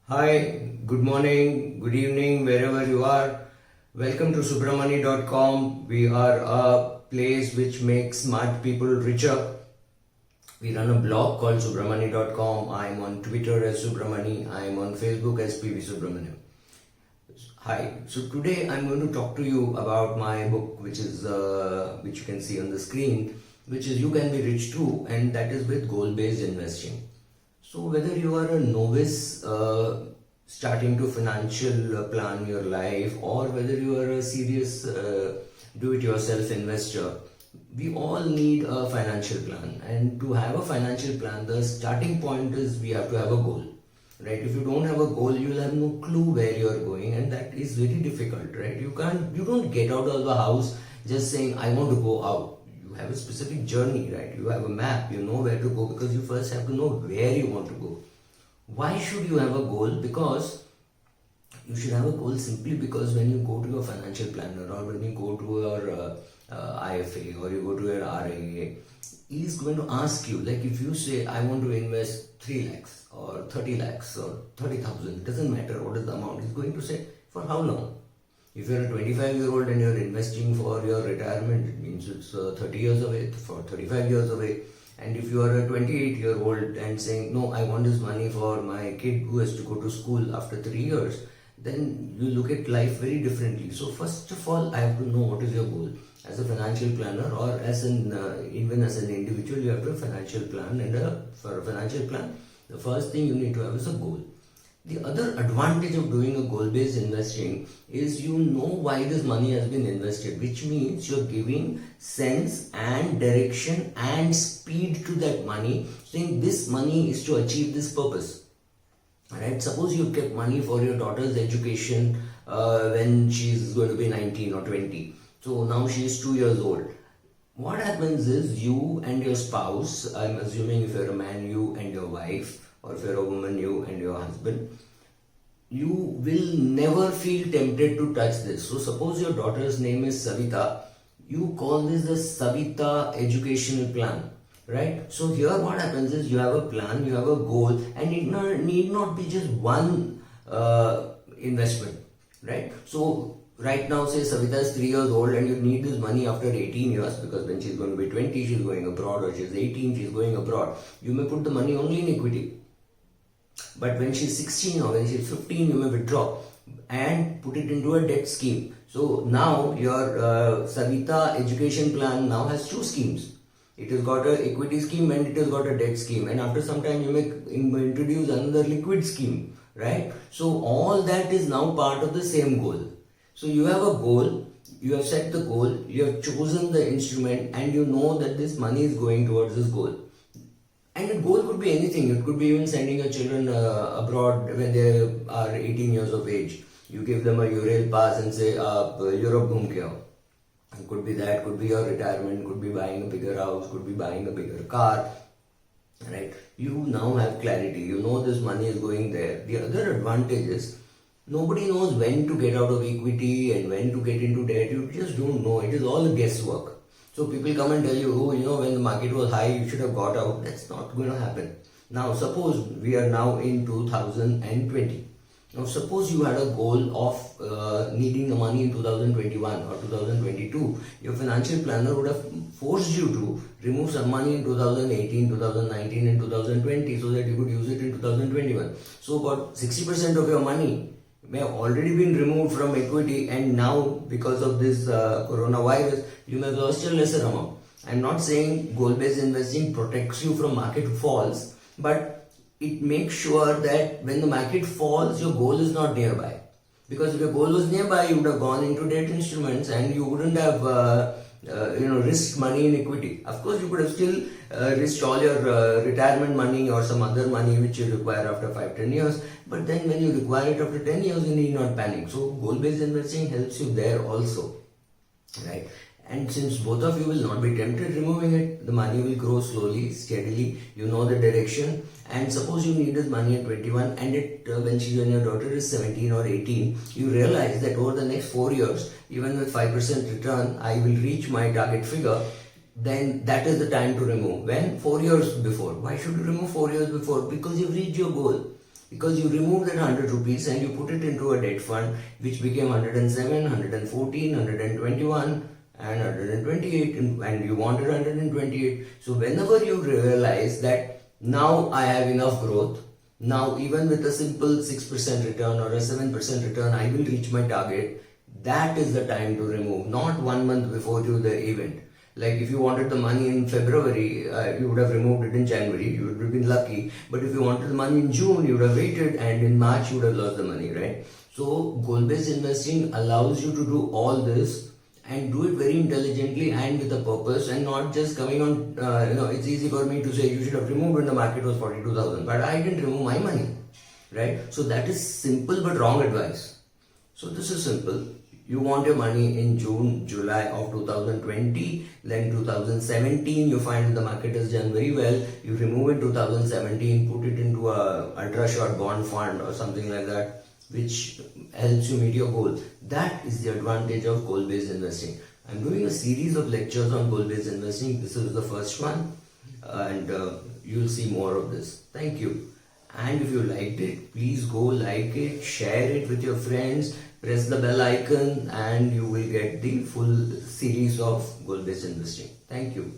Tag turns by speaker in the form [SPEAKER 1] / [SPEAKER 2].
[SPEAKER 1] Hi, good morning, good evening, wherever you are. Welcome to subramani.com. We are a place which makes smart people richer. We run a blog called subramani.com. I am on Twitter as Subramani. I am on Facebook as PV Subramaniam. Hi. So today I'm going to talk to you about my book, which you can see on the screen, which is You Can Be Rich Too, and that is with goal-based investing. So whether you are a novice starting to financial plan your life, or whether you are a serious do-it-yourself investor, we all need a financial plan. And to have a financial plan, the starting point is we have to have a goal. Right? If you don't have a goal, you will have no clue where you are going, and that is very difficult. Right? You don't get out of the house just saying I want to go out. You have a specific journey, right? You have a map, you know where to go, because you first have to know where you want to go. Why should you have a goal? Because you should have a goal simply because when you go to your financial planner, or when you go to your IFA, or you go to your RIA, he is going to ask you, like if you say I want to invest 3 lakhs or 30 lakhs or 30,000, it doesn't matter what is the amount, he's going to say for how long. If you're a 25-year-old and you're investing for your retirement, it means it's 30 years away, for 35 years away. And if you are a 28-year-old and saying, no, I want this money for my kid who has to go to school after 3 years, then you look at life very differently. So first of all, I have to know what is your goal. As a financial planner, or even as an individual, you have to have a financial plan. And for a financial plan, the first thing you need to have is a goal. The other advantage of doing a goal-based investing is you know why this money has been invested, which means you're giving sense and direction and speed to that money, saying this money is to achieve this purpose. Alright, suppose you've kept money for your daughter's education when she's going to be 19 or 20. So now she is 2 years old. What happens is you and your spouse, I'm assuming if you're a man, you and your wife, or if you're a woman, you and your husband, you will never feel tempted to touch this. So suppose your daughter's name is Savita, you call this the Savita educational plan, right? So here what happens is you have a plan, you have a goal, and it need not be just one investment, right? So right now, say Savita is 3 years old and you need this money after 18 years, because when she's going to be 20, she's going abroad, or she's 18, she's going abroad. You may put the money only in equity. But when she's 16 or when she's 15, you may withdraw and put it into a debt scheme. So now your Savita education plan now has 2 schemes. It has got an equity scheme and it has got a debt scheme. And after some time, you may introduce another liquid scheme, right? So all that is now part of the same goal. So you have a goal, you have set the goal, you have chosen the instrument, and you know that this money is going towards this goal. And the goal could be anything. It could be even sending your children abroad when they are 18 years of age. You give them a Eurail pass and say, Europe ghum ke aao. It could be that, could be your retirement, could be buying a bigger house, could be buying a bigger car. Right? You now have clarity. You know this money is going there. The other advantage is, nobody knows when to get out of equity and when to get into debt. You just don't know. It is all guesswork. So people come and tell you, when the market was high, you should have got out. That's not going to happen. Now, suppose we are now in 2020. Now, suppose you had a goal of needing the money in 2021 or 2022. Your financial planner would have forced you to remove some money in 2018, 2019 and 2020 so that you could use it in 2021. So about 60% of your money may have already been removed from equity, and now because of this coronavirus, you may have lost a lesser amount. I'm not saying goal-based investing protects you from market falls, but it makes sure that when the market falls, your goal is not nearby. Because if your goal was nearby, you would have gone into debt instruments and you wouldn't have risked money in equity. Of course, you could have still risked all your retirement money or some other money which you require after 5-10 years. But then when you require it after 10 years, you need not panic. So goal-based investing helps you there also, right? And since both of you will not be tempted removing it, the money will grow slowly, steadily. You know the direction. And suppose you need this money at 21 and when your daughter is 17 or 18, you realize that over the next 4 years, even with 5% return, I will reach my target figure. Then that is the time to remove. When? 4 years before. Why should you remove 4 years before? Because you've reached your goal. because you removed that 100 rupees and you put it into a debt fund which became 107, 114, 121 and 128, and you wanted 128. So whenever you realize that now I have enough growth, now even with a simple 6% return or a 7% return, I will reach my target, that is the time to remove, not 1 month before to the event. Like if you wanted the money in February, you would have removed it in January, you would have been lucky. But if you wanted the money in June, you would have waited, and in March you would have lost the money, right? So goal-based investing allows you to do all this and do it very intelligently and with a purpose, and not just coming on, it's easy for me to say you should have removed when the market was 42,000, but I didn't remove my money, right? So that is simple but wrong advice. So this is simple. You want your money in June, July of 2020, then 2017, you find the market has done very well, you remove in 2017, put it into a ultra short bond fund or something like that, which helps you meet your goal. That is the advantage of goal-based investing. I'm doing a series of lectures on goal-based investing. This is the first one, and you'll see more of this. Thank you. And if you liked it, please go like it, share it with your friends, press the bell icon, and you will get the full series of goal-based investing. Thank you.